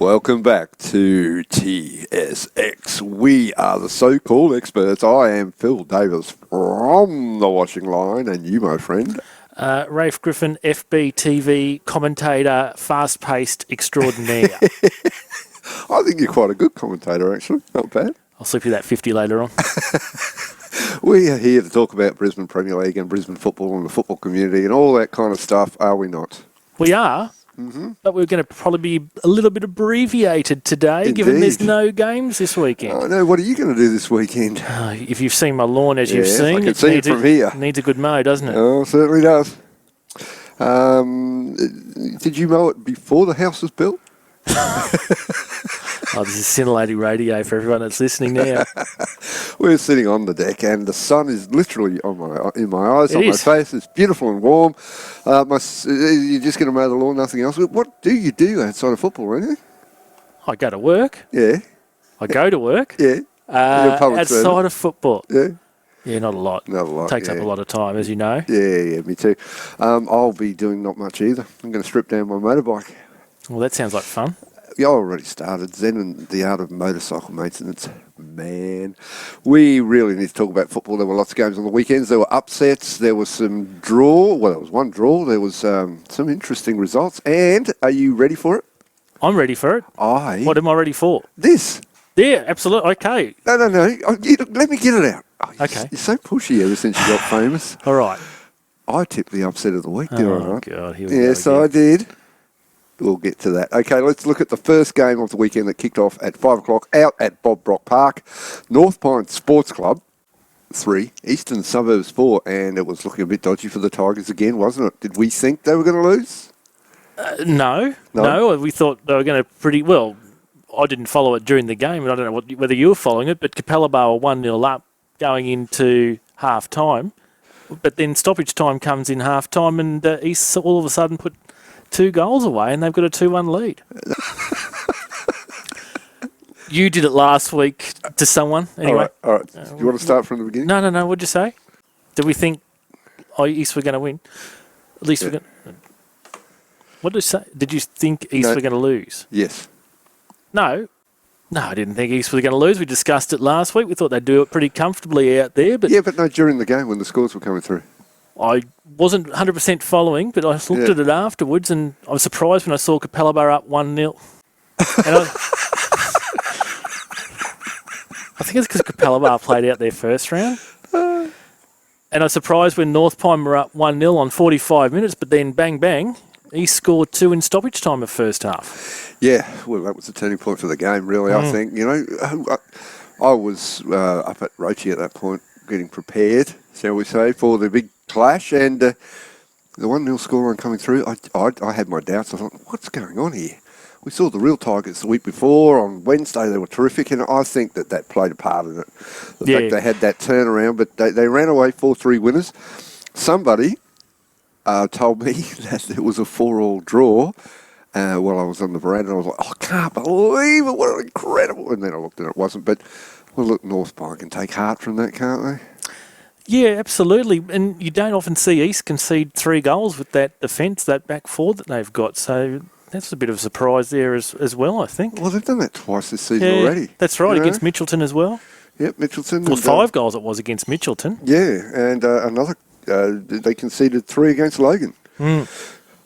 Welcome back to TSX. We are the So-Called Experts. I am Phil Davis from the washing line, and you, my friend. Rafe Griffin, FB commentator, fast-paced extraordinaire. I think you're quite a good commentator, actually. Not bad. I'll slip you that 50 later on. We are here to talk about Brisbane Premier League and Brisbane football and the football community and all that kind of stuff, are we not? We are, but we're going to probably be a little bit abbreviated today, Indeed. Given there's no games this weekend. I know. What are you going to do this weekend? If you've seen my lawn, as you've seen, I can see it from here. Needs a good mow, doesn't it? Oh, it certainly does. Did you mow it before the house was built? Oh, this is scintillating radio for everyone that's listening now. We're sitting on the deck, and the sun is literally in my eyes, my face. It's beautiful and warm. You're just going to mow the lawn, nothing else. What do you do outside of football, anything? I go to work. Yeah. I go to work. Yeah. Outside of football. Yeah. Yeah, not a lot. Not a lot. Takes up a lot of time, as you know. Yeah, me too. I'll be doing not much either. I'm going to strip down my motorbike. Well, that sounds like fun. Yeah, I already started. Zen and the art of motorcycle maintenance. Man, we really need to talk about football. There were lots of games on the weekends. There were upsets. There was some draw. Well, there was one draw. There was some interesting results. And are you ready for it? I'm ready for it. What am I ready for? This. Yeah, absolutely. Okay. No. Let me get it out. Okay. You're so pushy ever since you got famous. All right. I tipped the upset of the week, did I? Oh, God. Here we go Yes, again. I did. We'll get to that. Okay, let's look at the first game of the weekend that kicked off at 5 o'clock out at Bob Brock Park. North Pine Sports Club, 3. Eastern Suburbs, 4. And it was looking a bit dodgy for the Tigers again, wasn't it? Did we think they were going to lose? No. We thought they were going to pretty well. I didn't follow it during the game, and I don't know whether you were following it, but Capalaba were 1-0 up going into half-time. But then stoppage time comes in half-time, and East all of a sudden put 2 goals away, and they've got a 2-1 lead. You did it last week to someone, anyway. All right. Do you want to start from the beginning? No. What'd you say? Did we think East were going to win? At least we're going to... What did you say? Did you think East were going to lose? Yes. No, I didn't think East were going to lose. We discussed it last week. We thought they'd do it pretty comfortably out there. But no, during the game when the scores were coming through. I wasn't 100% following, but I looked at it afterwards, and I was surprised when I saw Capalaba up 1-0. And I think it's because Capalaba played out their first round. And I was surprised when North Pine were up 1-0 on 45 minutes, but then bang, bang, he scored 2 in stoppage time of first half. Yeah, well, that was the turning point for the game, really, I think. You know, I was up at Rochedale at that point, getting prepared, shall we say, for the big clash, and the 1-0 scoreline coming through, I had my doubts. I thought, what's going on here? We saw the real Tigers the week before. On Wednesday, they were terrific, and I think that played a part in it. The fact they had that turnaround, but they ran away 4-3 winners. Somebody told me that it was a 4-all draw while I was on the veranda. I was like, I can't believe it. What incredible. And then I looked and it wasn't. But, well, look, North Pine can take heart from that, can't they? Yeah, absolutely. And you don't often see East concede 3 goals with that defence, that back four that they've got. So that's a bit of a surprise there as well, I think. Well, they've done that twice this season already. That's right, against Mitchelton as well. Yep, Mitchelton. Well, 5 goals it was against Mitchelton. Yeah, and another, they conceded 3 against Logan.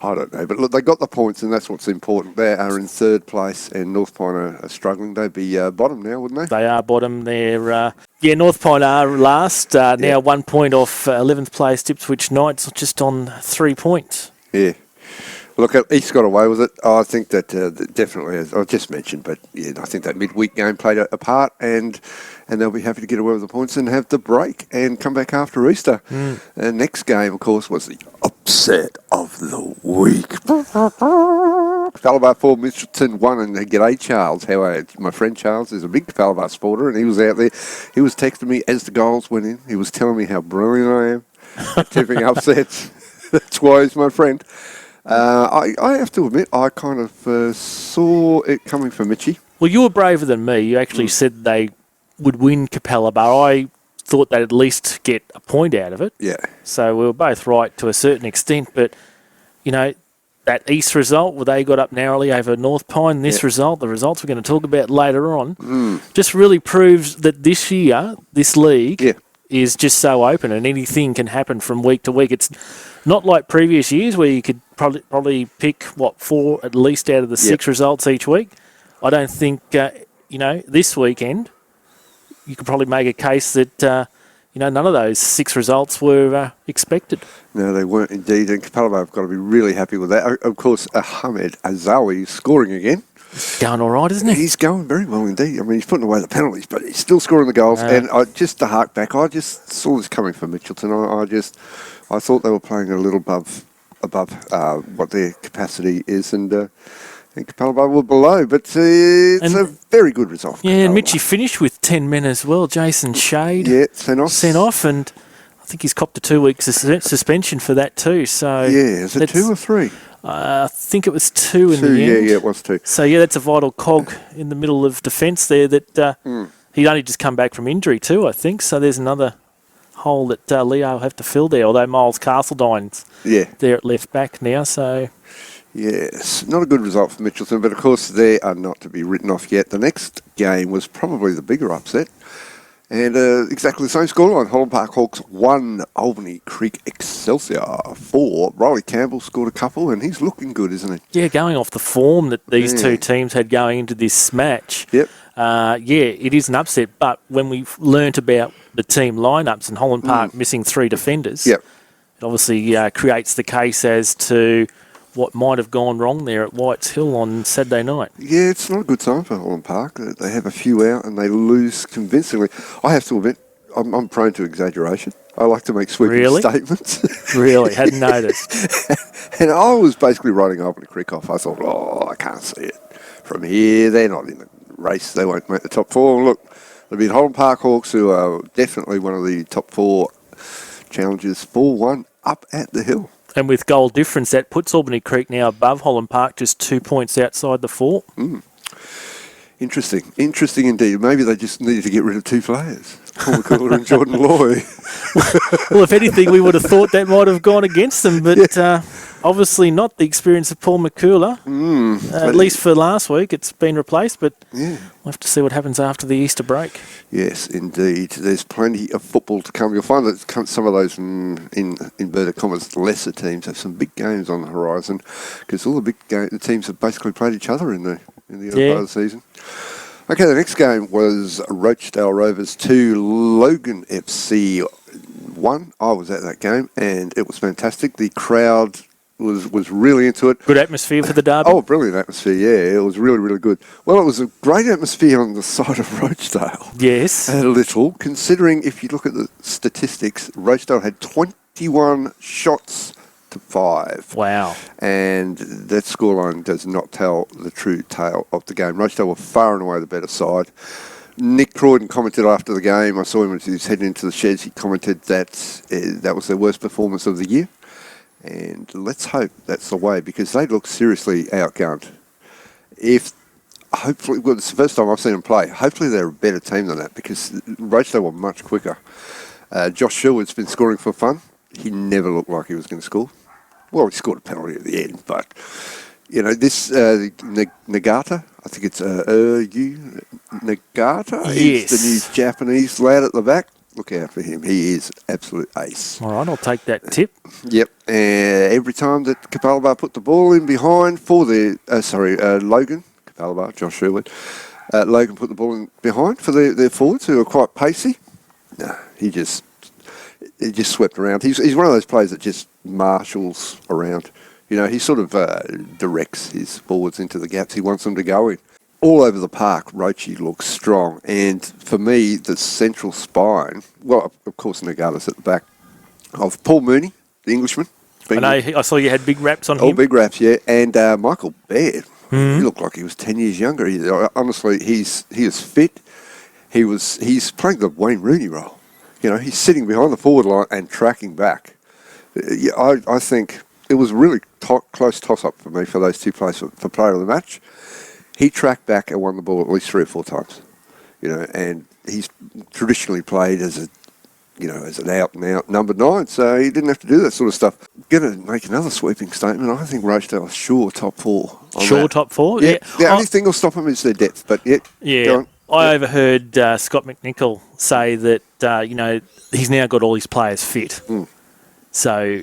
I don't know, but look, they got the points, and that's what's important. They are in 3rd place, and North Pine are struggling. They'd be bottom now, wouldn't they? They are bottom. They're North Pine are last. Now 1 point off 11th place Ipswich Knights, just on 3 points. Yeah. Look, East got away with it. I think that definitely, as I just mentioned, but yeah, I think that midweek game played a part, and they'll be happy to get away with the points and have the break and come back after Easter. The next game, of course, was the upset of the week. Capalaba 4, Mitchelton 1, and g'day Charles. How are you? My friend Charles is a big Capalaba supporter, and he was out there. He was texting me as the goals went in. He was telling me how brilliant I am at tipping upsets. That's why he's my friend. I have to admit, I kind of saw it coming for Mitchie. Well, you were braver than me. You actually said they would win Capalaba. I thought they'd at least get a point out of it. Yeah. So we were both right to a certain extent. But, you know, that East result where they got up narrowly over North Pine. This result, the results we're going to talk about later on, just really proves that this year, this league is just so open and anything can happen from week to week. It's not like previous years where you could probably pick, 4 at least out of the 6 results each week. I don't think, this weekend, you could probably make a case that, none of those 6 results were expected. No, they weren't indeed, and Capalaba have got to be really happy with that. Of course, Ahmed Azawi is scoring again. Going all right, isn't he? He's going very well indeed. I mean, he's putting away the penalties, but he's still scoring the goals. And just to hark back, I just saw this coming from Mitchelton. I thought they were playing a little above what their capacity is, and Capalaba were below, but it's a very good result. Yeah, and Mitchie finished with 10 men as well. Jason Shade. Yeah, sent off, and I think he's copped a 2-week suspension for that too. So is it 2 or 3? I think it was 2 in the end. Yeah, it was 2. So that's a vital cog in the middle of defence there. That he'd only just come back from injury too, I think. So there's another hole that Leo will have to fill there. Although Miles Castledine's there at left back now, so. Yes, not a good result for Mitchelton, but of course they are not to be written off yet. The next game was probably the bigger upset, and exactly the same scoreline. Holland Park Hawks 1, Albany Creek Excelsior 4. Riley Campbell scored a couple, and he's looking good, isn't he? Yeah, going off the form that these two teams had going into this match. Yep. It is an upset, but when we've learnt about the team lineups and Holland Park missing 3 defenders, it obviously creates the case as to what might have gone wrong there at White's Hill on Saturday night. Yeah, it's not a good time for Holland Park. They have a few out and they lose convincingly. I have to admit, I'm prone to exaggeration. I like to make sweeping statements. Really? Hadn't noticed. And I was basically writing Albany Creek off. I thought, I can't see it. From here, they're not in the race. They won't make the top 4. Look, there'll be Holland Park Hawks, who are definitely one of the top 4 challengers, 4-1 up at the hill. And with goal difference, that puts Albany Creek now above Holland Park, just 2 points outside the 4. Interesting indeed. Maybe they just needed to get rid of 2 players, Paul McCullough and Jordan Loy. Well, if anything, we would have thought that might have gone against them, but obviously not the experience of Paul McCullough. At least for last week, it's been replaced, but we'll have to see what happens after the Easter break. Yes, indeed. There's plenty of football to come. You'll find that some of those, in inverted commas, lesser teams have some big games on the horizon, because all the teams have basically played each other in the early part of the season. Okay, the next game was Rochedale Rovers 2, Logan FC 1. I was at that game, and it was fantastic. The crowd was really into it. Good atmosphere for the derby? Oh, brilliant atmosphere, yeah. It was really, really good. Well, it was a great atmosphere on the side of Rochedale. Yes. A little, considering if you look at the statistics, Rochedale had 21 shots to 5. Wow. And that scoreline does not tell the true tale of the game. Rochedale were far and away the better side. Nick Croydon commented after the game, I saw him as he was heading into the sheds, he commented that that was their worst performance of the year. And let's hope that's the way, because they look seriously outgunned. Hopefully, it's the first time I've seen them play. Hopefully they're a better team than that, because Rochedale were much quicker. Josh Sherwood's been scoring for fun. He never looked like he was going to score. Well, he scored a penalty at the end, but, this Nagata, I think it's Nagata, yes. He's the new Japanese lad at the back. Look out for him. He is absolute ace. All right, I'll take that tip. Yep. Every time that Capalaba put the ball in behind for Logan, Capalaba, Josh Sherwood, Logan put the ball in behind for their forwards, who are quite pacey. No, he just swept around. He's one of those players that just marshals around. He sort of directs his forwards into the gaps he wants them to go in. All over the park, Roche looks strong. And for me, the central spine, well, of course, Nagata's at the back, of Paul Mooney, the Englishman. I know, I saw you had big raps on him. Oh, big raps, yeah. And Michael Baird. He looked like he was 10 years younger. Honestly, he is fit. He's playing the Wayne Rooney role. He's sitting behind the forward line and tracking back. I think it was a really close toss-up for me for those 2 players for player of the match. He tracked back and won the ball at least 3 or 4 times, and he's traditionally played as as an out-and-out number 9, so he didn't have to do that sort of stuff. Going to make another sweeping statement. I think Rochedale is sure top 4. Sure, top 4? Yeah. The only thing will stop them is their depth, but yeah. I overheard Scott McNichol say that, he's now got all his players fit. So,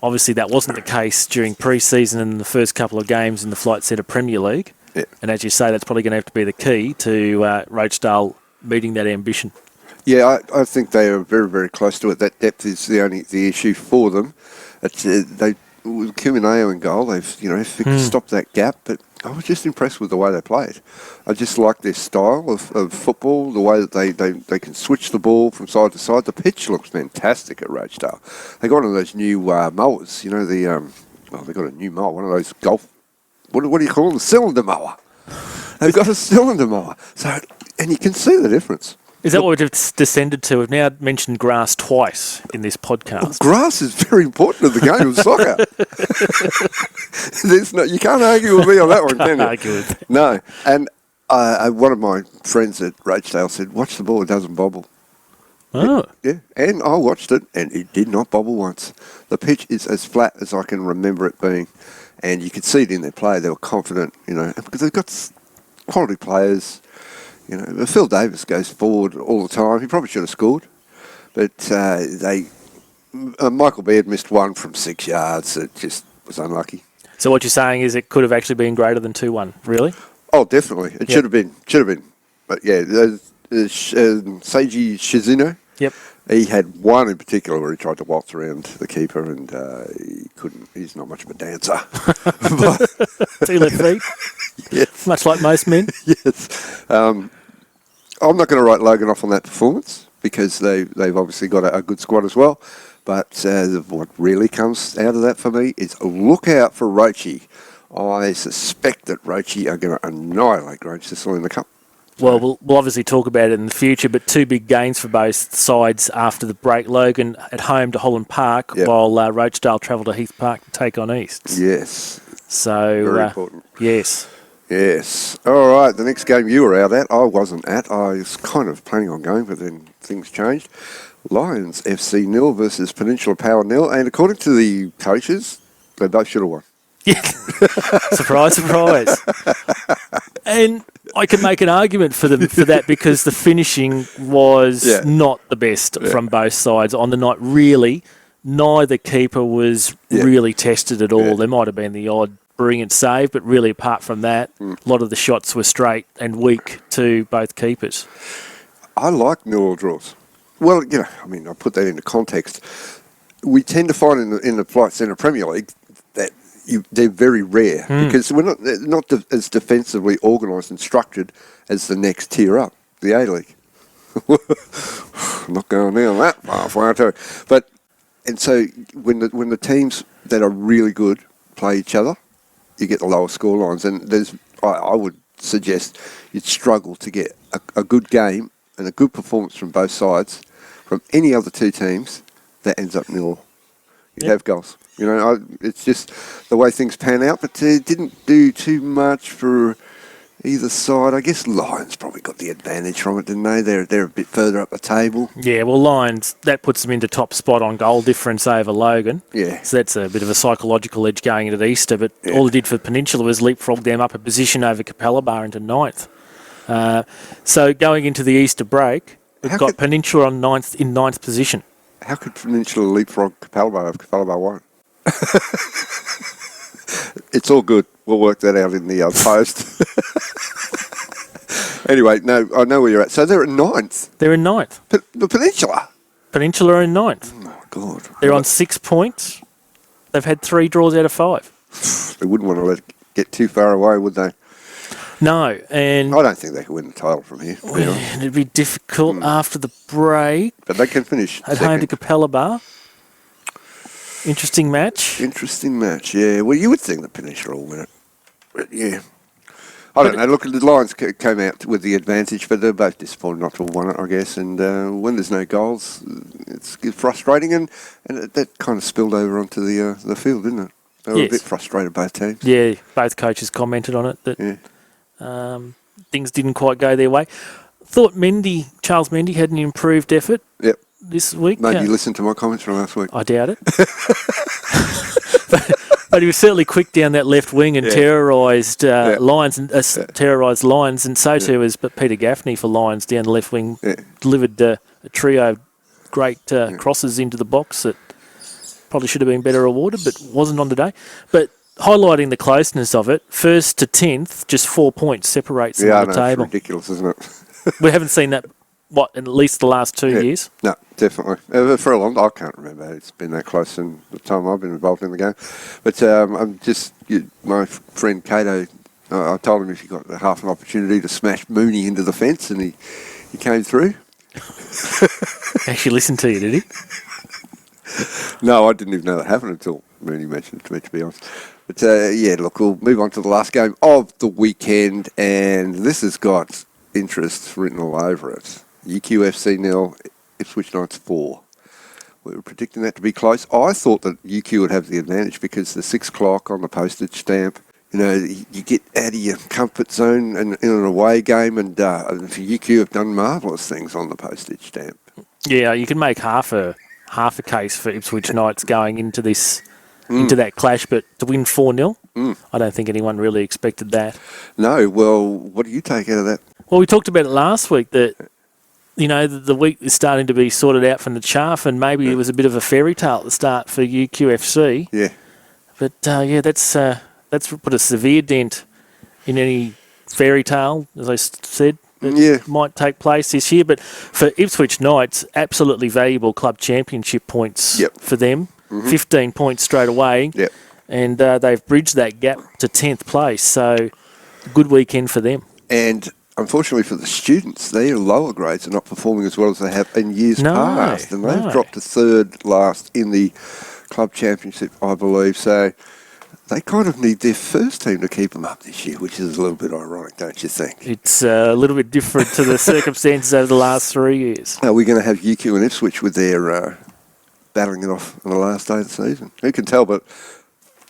obviously that wasn't the case during pre-season and the first couple of games in the Flight Centre Premier League. Yeah. And as you say, that's probably going to have to be the key to Rochedale meeting that ambition. Yeah, I think they are very, very close to it. That depth is the issue for them. It's, with Kumineo in goal, they've stopped that gap, but I was just impressed with the way they played. I just like their style of football, the way that they can switch the ball from side to side. The pitch looks fantastic at Rochedale. They got one of those new mowers, they got a new mower, one of those golf, what do you call them? The cylinder mower. They've got a cylinder mower. So, and you can see the difference. Is that what we've descended to? We've now mentioned grass twice in this podcast. Well, grass is very important in the game of soccer. You can't argue with me on that one, can you? Can't argue with it. No. And one of my friends at Rochedale said, watch the ball, it doesn't bobble. Oh. Yeah, and I watched it, and it did not bobble once. The pitch is as flat as I can remember it being, and you could see it in their play. They were confident, because they've got quality players. Phil Davis goes forward all the time. He probably should have scored, but Michael Baird missed one from 6 yards. It just was unlucky. So what you're saying is it could have actually been greater than 2-1, really? Oh, definitely. It should have been. But yeah, Seiji Shizuno. Yep. He had one in particular where he tried to waltz around the keeper and he couldn't. He's not much of a dancer. Two left feet. Yes. Much like most men. Yes. I'm not going to write Logan off on that performance because they've obviously got a good squad as well. But what really comes out of that for me is look out for Roche. I suspect that Roche are going to annihilate Rochedale in the cup. Well, we'll obviously talk about it in the future, but 2 big games for both sides after the break. Logan at home to Holland Park, while Rochedale travel to Heath Park to take on East. Yes. So, very important. Yes. Yes. All right, the next game you were out at, I wasn't at. I was kind of planning on going, but then things changed. Lions FC 0 versus Peninsula Power 0, and according to the coaches, they both should have won. Yeah. Surprise, surprise. And I can make an argument for that because the finishing was not the best from both sides on the night. Really, neither keeper was really tested at all. Yeah. There might have been the odd brilliant save, but really apart from that, a lot of the shots were straight and weak to both keepers. I like 0-0 draws. Well, I put that into context. We tend to find in the Flight Centre Premier League that they're very rare because we're not as defensively organised and structured as the next tier up, the A-League. I'm not going down that far, I tell you. But, and so when the teams that are really good play each other, you get the lower score lines. And I would suggest you'd struggle to get a good game and a good performance from both sides from any other two teams that ends up 0. You'd have goals. It's just the way things pan out, but it didn't do too much for either side. I guess Lions probably got the advantage from it, didn't they? They're a bit further up the table. Yeah, well, Lions, that puts them into top spot on goal difference over Logan. Yeah. So that's a bit of a psychological edge going into Easter, but all it did for Peninsula was leapfrog them up a position over Capalaba into 9th. So going into the Easter break, we've got Peninsula on 9th position. How could Peninsula leapfrog Capalaba if Capalaba won't? It's all good. We'll work that out in the post. Anyway, no, I know where you're at. So they're at 9th. They're in 9th. The Peninsula? Peninsula are in 9th. Oh, my God. They're on 6 points. They've had 3 draws out of 5. They wouldn't want to let it get too far away, would they? No, and I don't think they can win the title from here. It'd be difficult after the break. But they can finish at home to Capalaba. Interesting match. Interesting match, yeah. Well, you would think the Peninsula will win it. But, yeah. I don't know. Look, the Lions came out with the advantage, but they're both disappointed not to have won it, I guess. And when there's no goals, it's frustrating. And that kind of spilled over onto the field, didn't it? They were a bit frustrated, both teams. Yeah, both coaches commented on it that things didn't quite go their way. Thought Charles Mendy had an improved effort. Yep. this week. Maybe you listened to my comments from last week. I doubt it. But he was certainly quick down that left wing and terrorised Lions, and terrorised Lions, and so too was Peter Gaffney for Lions down the left wing. Yeah. Delivered a trio of great crosses into the box that probably should have been better awarded, but wasn't on today. But highlighting the closeness of it, 1st to 10th, just 4 points separates them on the table. It's ridiculous, isn't it? We haven't seen that, in at least the last 2 years? No, definitely. For a long time, I can't remember. It's been that close in the time I've been involved in the game. But my friend Cato, I told him if he got half an opportunity to smash Mooney into the fence, and he came through. Actually listened to you, did he? No, I didn't even know that happened until Mooney mentioned it to me, to be honest. But look, we'll move on to the last game of the weekend, and this has got interest written all over it. UQFC 0, Ipswich Knights 4. We were predicting that to be close. I thought that UQ would have the advantage because the 6 o'clock on the postage stamp, you get out of your comfort zone in an away game, and UQ have done marvellous things on the postage stamp. Yeah, you can make half a case for Ipswich Knights going into this into that clash, but to win 4-0, I don't think anyone really expected that. No, well, what do you take out of that? Well, we talked about it last week that, the week is starting to be sorted out from the chaff, and maybe it was a bit of a fairy tale at the start for UQFC. Yeah. But, that's put a severe dent in any fairy tale, as I said, that might take place this year. But for Ipswich Knights, absolutely valuable club championship points for them. 15 points straight away. Yep. And they've bridged that gap to 10th place. So, good weekend for them. And unfortunately for the students, their lower grades are not performing as well as they have in years past. And they've dropped to 3rd last in the club championship, I believe. So they kind of need their first team to keep them up this year, which is a little bit ironic, don't you think? It's a little bit different to the circumstances over the last 3 years. Are we going to have UQ and Ipswich with their battling it off on the last day of the season? Who can tell? But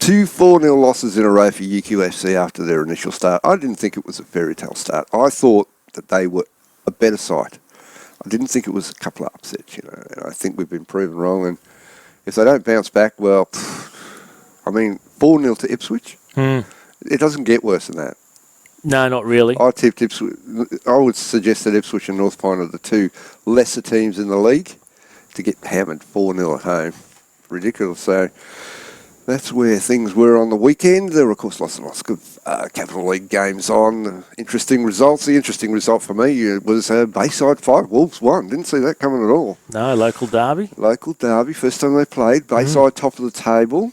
2 4-0 losses in a row for UQFC after their initial start. I didn't think it was a fairy tale start. I thought that they were a better side. I didn't think it was a couple of upsets, and I think we've been proven wrong. And if they don't bounce back, 4-0 to Ipswich, it doesn't get worse than that. No, not really. I tipped Ipswich. I would suggest that Ipswich and North Pine are the 2 lesser teams in the league to get hammered 4-0 at home. Ridiculous. So that's where things were on the weekend. There were, of course, lots and lots of Capital League games on. Interesting results. The interesting result for me was Bayside 5, Wolves 1. Didn't see that coming at all. No, local derby. Local derby. First time they played. Bayside top of the table,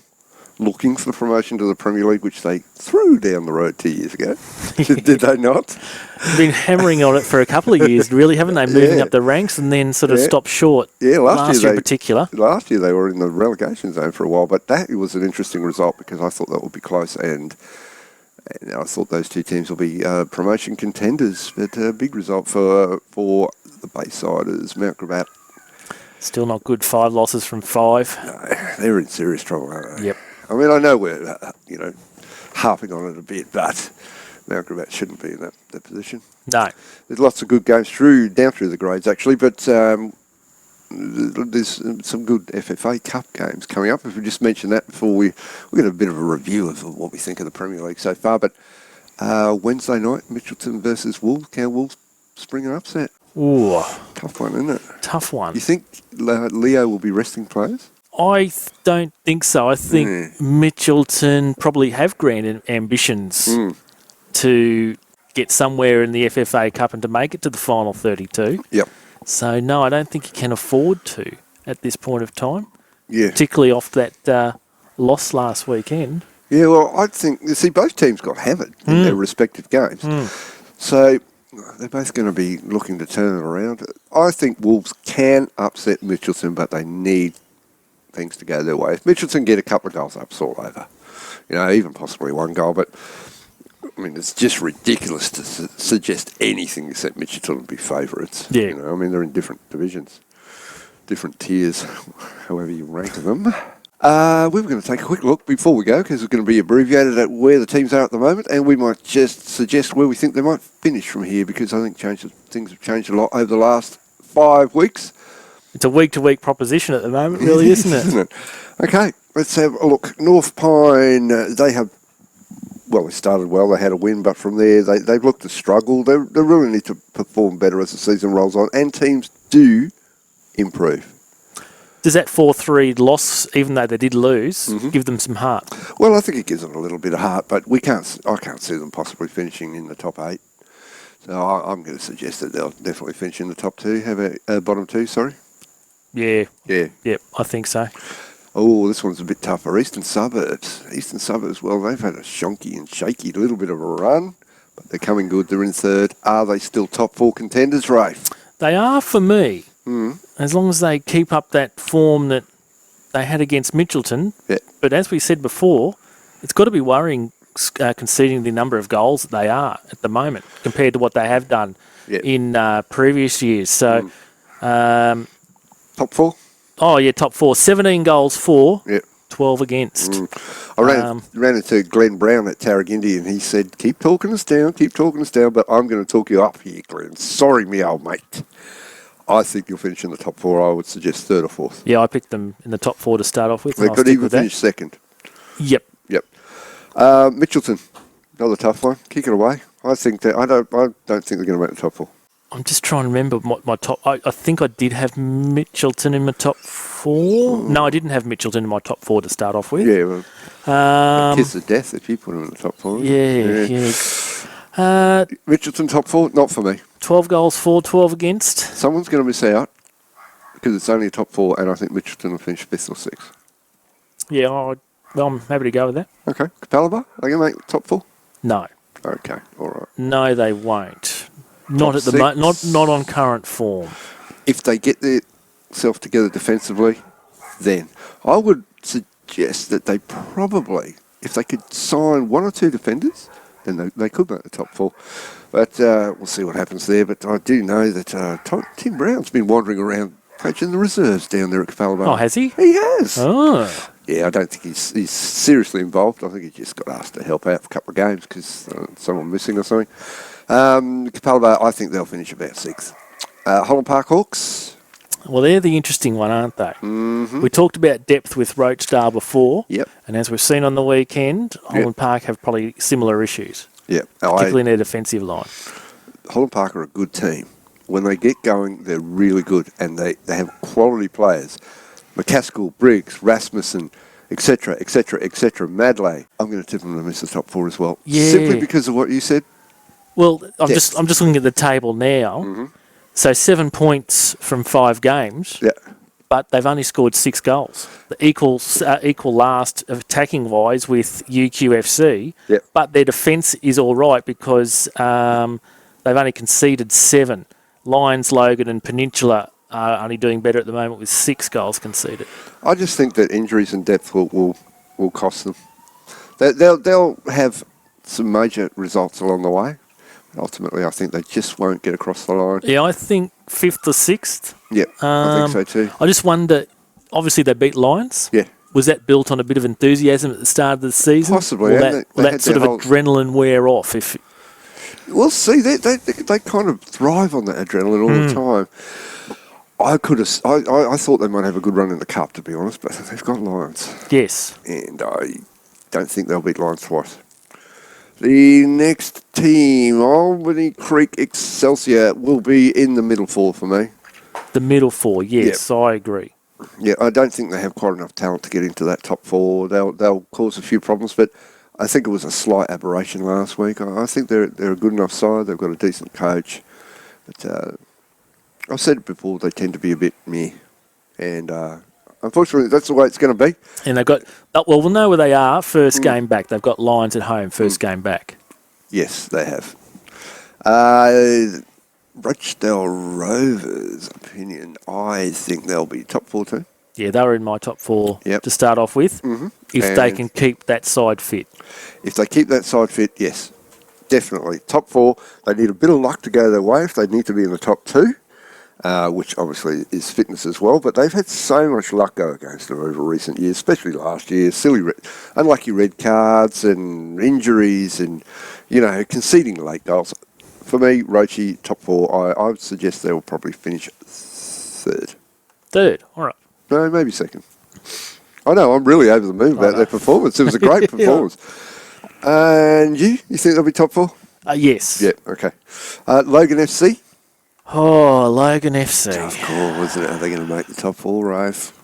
looking for the promotion to the Premier League, which they threw down the road 2 years ago. Did they not? Been hammering on it for a couple of years, really, haven't they? Moving up the ranks and then sort of stopped short. Yeah, last year in particular. Last year they were in the relegation zone for a while, but that was an interesting result because I thought that would be close, and I thought those 2 teams will be promotion contenders. But a big result for the Baysiders. Mount Gravatt. Still not good. 5 losses from 5. No, they're in serious trouble, aren't they? Yep. I mean, I know we're harping on it a bit, but Mount Gravatt shouldn't be in that position. No. There's lots of good games down through the grades, actually, but there's some good FFA Cup games coming up. If we just mention that before we'll get a bit of a review of what we think of the Premier League so far. But Wednesday night, Mitchelton versus Wolves. Can Wolves spring an upset? Ooh. Tough one, isn't it? Tough one. You think Leo will be resting players? I don't think so. I think Mitchelton probably have grand ambitions to get somewhere in the FFA Cup and to make it to the final 32. Yep. So, no, I don't think you can afford to at this point of time. Yeah. Particularly off that loss last weekend. Yeah, well, I think, both teams got hammered in their respective games. So they're both going to be looking to turn it around. I think Wolves can upset Mitchelton, but they need things to go their way. If Mitchelton get a couple of goals up, it's all over. Even possibly 1 goal, but I mean, it's just ridiculous to suggest anything except Mitchelton would be favourites. Yeah. They're in different divisions, different tiers, however you rank them. We were going to take a quick look before we go, because it's going to be abbreviated at where the teams are at the moment, and we might just suggest where we think they might finish from here, because I think things have changed a lot over the last 5 weeks. It's a week-to-week proposition at the moment, really, isn't it? Isn't it? Okay, let's have a look. North Pine, they started well. They had a win, but from there, they've looked to struggle. They really need to perform better as the season rolls on, and teams do improve. Does that 4-3 loss, even though they did lose, give them some heart? Well, I think it gives them a little bit of heart, but I can't see them possibly finishing in the top 8. So I'm going to suggest that they'll definitely finish in the top 2. Have a bottom 2, sorry. Yeah. Yeah. Yep, I think so. Oh, this one's a bit tougher. Eastern Suburbs. Eastern Suburbs, well, they've had a shonky and shaky little bit of a run, but they're coming good. They're in 3rd. Are they still top 4 contenders, Rafe? They are for me. As long as they keep up that form that they had against Mitchelton. Yeah. But as we said before, it's got to be worrying conceding the number of goals that they are at the moment compared to what they have done in previous years. So, top 4? Oh, yeah, top 4. 17 goals for, Yep. 12 against. I ran into Glenn Brown at Tarragindi and he said, keep talking us down, but I'm going to talk you up here, Glenn. Sorry, me old mate. I think you'll finish in the top 4. I would suggest 3rd or 4th. Yeah, I picked them in the top 4 to start off with. They could even finish 2nd. Yep. Mitchelton, another tough one. Kick it away. I think that I don't think they're going to make the top 4. I'm just trying to remember my top. I think I did have Mitchelton in my top 4. No, I didn't have Mitchelton in my top 4 to start off with. Yeah, well, kiss of death if you put them in the top 4. Yeah. Mitchelton top 4, not for me. 12 goals for, 12 against. Someone's going to miss out because it's only a top 4, and I think Mitchelton will finish 5th or 6th. Yeah, I'm happy to go with that. Okay, Capalaba, are they going to make the top 4? No. Okay, all right. No, they won't. Not at the moment. Not on current form. If they get themselves together defensively, then I would suggest that they probably, if they could sign 1 or 2 defenders, then they could make the top 4. But we'll see what happens there. But I do know that Tim Brown's been wandering around coaching the reserves down there at Capalaba. Oh, has he? He has. Oh. Yeah, I don't think he's seriously involved. I think he just got asked to help out for a couple of games because someone missing or something. Capalaba, I think they'll finish about 6th. Holland Park Hawks. Well, they're the interesting one, aren't they? Mm-hmm. We talked about depth with Rochedale before. Yep. And as we've seen on the weekend, Holland Park have probably similar issues. Yep. Particularly in their defensive line. Holland Park are a good team. When they get going, they're really good, and they have quality players. McCaskill, Briggs, Rasmussen, etc., Madley. I'm going to tip them to miss the top 4 as well. Yeah. Simply because of what you said. Well, I'm just looking at the table now. Mm-hmm. So 7 points from 5 games. Yeah. But they've only scored 6 goals. The equal last attacking wise with UQFC. Yep. But their defence is all right because they've only conceded 7. Lions, Logan, and Peninsula are only doing better at the moment with 6 goals conceded. I just think that injuries and depth will cost them. They'll have some major results along the way. Ultimately, I think they just won't get across the line. Yeah, I think 5th or 6th. Yeah, I think so too. I just wonder, obviously they beat Lions. Yeah. Was that built on a bit of enthusiasm at the start of the season? Possibly. Or that sort of adrenaline wear off? We'll see. They kind of thrive on that adrenaline all the time. I thought they might have a good run in the Cup, to be honest, but they've got Lions. Yes. And I don't think they'll beat Lions twice. The next team, Albany Creek Excelsior, will be in the middle 4 for me. The middle 4, yes, yep. I agree. Yeah, I don't think they have quite enough talent to get into that top 4. They'll cause a few problems, but I think it was a slight aberration last week. I think they're a good enough side. They've got a decent coach. But I've said it before, they tend to be a bit meh. And unfortunately, that's the way it's going to be. And they've got, well, we'll know where they are first game back. They've got Lions at home first game back. Yes, they have. Rochedale Rovers, opinion, I think they'll be top 4 too. Yeah, they were in my top 4 to start off with, if they can keep that side fit. If they keep that side fit, yes, definitely. Top 4, they need a bit of luck to go their way if they need to be in the top 2, which obviously is fitness as well, but they've had so much luck go against them over recent years, especially last year. Unlucky red cards and injuries and, conceding late goals. For me, Roche, top 4, I would suggest they will probably finish 3rd. Third. All right. No, maybe second. I know, I'm really over the moon about their performance. It was a great performance. And you think they'll be top four? Yes. Yeah, okay. Logan FC? Oh, Logan FC. Tough call, isn't it? Are they going to make the top four, Rafe?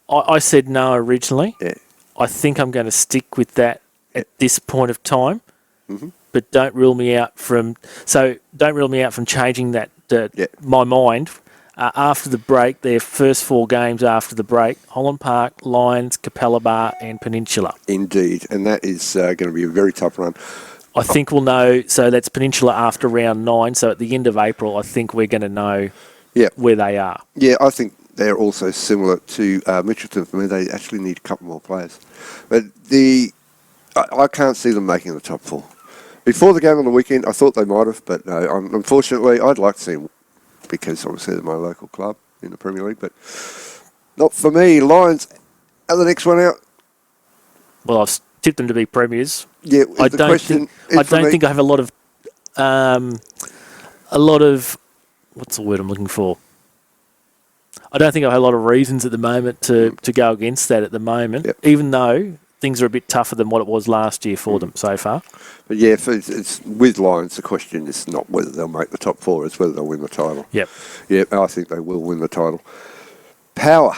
I said no originally. Yeah. I think I'm going to stick with that at this point of time. Mm-hmm. But don't rule me out from changing that my mind. After the break, their first 4 games after the break, Holland Park, Lions, Capalaba and Peninsula. Indeed, and that is going to be a very tough run. I think we'll know, so that's Peninsula after round 9, so at the end of April, I think we're going to know where they are. Yeah, I think they're also similar to Mitchelton. For me, they actually need a couple more players. But I can't see them making the top 4. Before the game on the weekend, I thought they might have, but no, unfortunately, I'd like to see them, because obviously they're my local club in the Premier League, but not for me. Lions are the next one out. Well, I've tipped them to be premiers. Yeah, I don't think I have a lot of what's the word I'm looking for? I don't think I have a lot of reasons at the moment to go against that at the moment, even though things are a bit tougher than what it was last year for them so far. But yeah, it's with Lions, the question is not whether they'll make the top 4, it's whether they'll win the title. Yep. Yep, I think they will win the title. Power.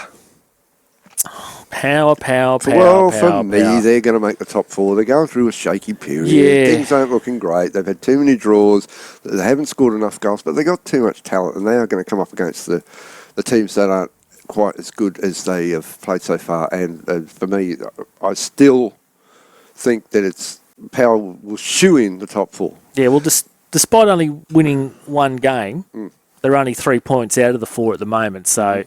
Power. For me, they're going to make the top 4. They're going through a shaky period. Yeah. Things aren't looking great. They've had too many draws. They haven't scored enough goals, but they got too much talent, and they are going to come up against the teams that aren't quite as good as they have played so far. And for me, I still think that Power will shoe in the top 4. Yeah, well, despite only winning 1 game, they're only 3 points out of the 4 at the moment. So,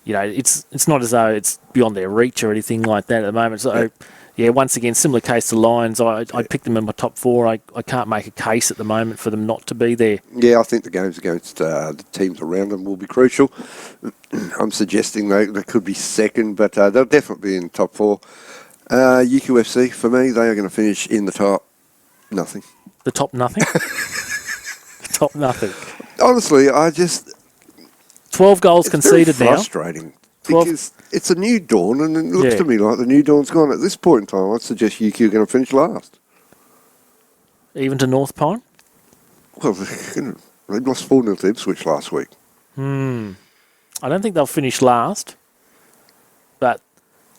it's not as though it's beyond their reach or anything like that at the moment. So, once again, similar case to Lions. I picked them in my top 4. I can't make a case at the moment for them not to be there. Yeah, I think the games against the teams around them will be crucial. I'm suggesting they could be second, but they'll definitely be in the top 4. UQFC, for me, they are going to finish in the top nothing. The top nothing? The top nothing. Honestly, 12 goals conceded now. It's frustrating. Because it's a new dawn, and it looks to me like the new dawn's gone. At this point in time, I'd suggest UQ are going to finish last. Even to North Pine? Well, they lost 4-0 to Ipswich last week. I don't think they'll finish last, but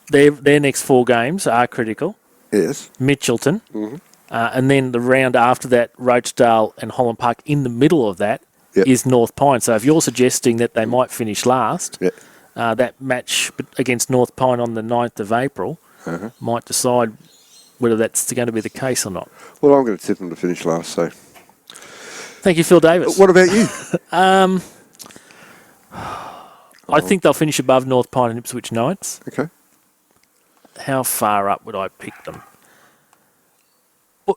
their next 4 games are critical. Yes. Mitchelton, and then the round after that, Rochedale and Holland Park. In the middle of that is North Pine. So if you're suggesting that they might finish last, that match against North Pine on the 9th of April might decide whether that's going to be the case or not. Well, I'm going to tip them to finish last, so... Thank you, Phil Davis. What about you? I think they'll finish above North Pine and Ipswich Knights. Okay. How far up would I pick them?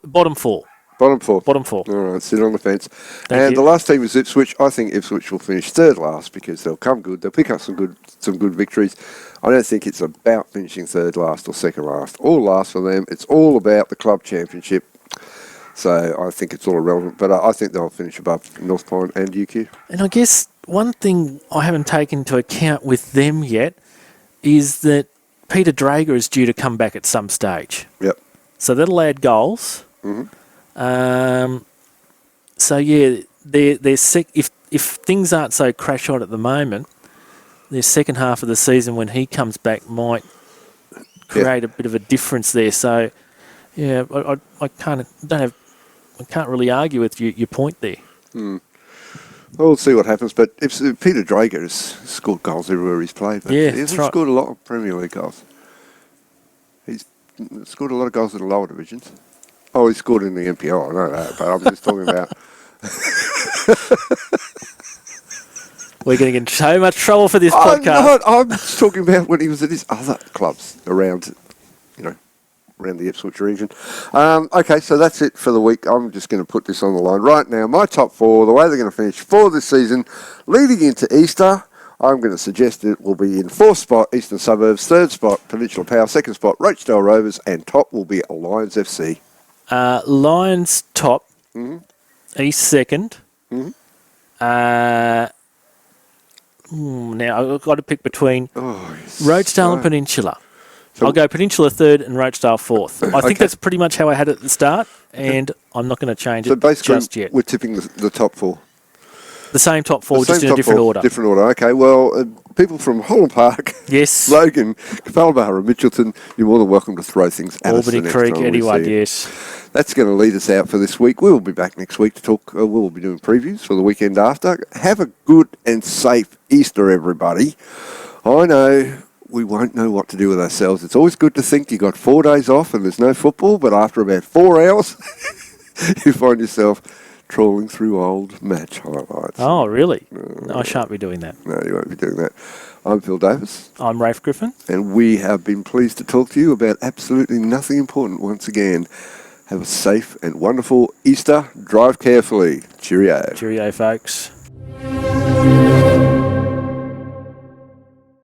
Bottom 4. Bottom 4. Bottom 4. All right, sit on the fence. Thank you. The last team is Ipswich. I think Ipswich will finish 3rd last because they'll come good. They'll pick up some good victories. I don't think it's about finishing 3rd last or 2nd last or last for them. It's all about the club championship. So I think it's all irrelevant. But I think they'll finish above North Pine and UQ. And I guess one thing I haven't taken into account with them yet is that Peter Drager is due to come back at some stage. Yep. So that'll add goals. So yeah, if things aren't so crash on at the moment, their second half of the season when he comes back might create a bit of a difference there. So yeah, I can't really argue with your point there. We'll see what happens, but if Peter Drager has scored goals everywhere he's played, but he hasn't scored a lot of Premier League goals. He's scored a lot of goals in the lower divisions. Oh, he scored in the NPL, I know that, but I'm just talking about... We're going to get in so much trouble for this podcast. I'm just talking about when he was at his other clubs around the Ipswich region. Okay, so that's it for the week. I'm just going to put this on the line right now. My top 4, the way they're going to finish for this season, leading into Easter, I'm going to suggest it will be in 4th spot, Eastern Suburbs, 3rd spot, Peninsula Power, 2nd spot, Rochedale Rovers, and top will be Lions FC. Lions top, East 2nd, Now, I've got to pick between yes. Rochedale and Peninsula. So- I'll go Peninsula third and Rochedale fourth. I Okay. think that's pretty much how I had it at the start, and I'm not going to change So it basically, just yet. we're tipping the top four. The same top four, The just same in a top different four, order. Different order. Okay. Well, people from Holland Park, Yes. Logan, Capalaba, and Mitchelton, you're more than welcome to throw things at us. Albany the next Creek, time we anyone, see you. yes. That's going to lead us out for this week. We'll be back next week to talk. We'll be doing previews for the weekend after. Have a good and safe Easter, everybody. I know we won't know what to do with ourselves. It's always good to think you got 4 days off and there's no football, but after about 4 hours, you find yourself trawling through old match highlights. Oh, really? No, I shan't be doing that. No, you won't be doing that. I'm Phil Davis. I'm Rafe Griffin. And we have been pleased to talk to you about absolutely nothing important once again. Have a safe and wonderful Easter. Drive carefully. Cheerio. Cheerio, folks.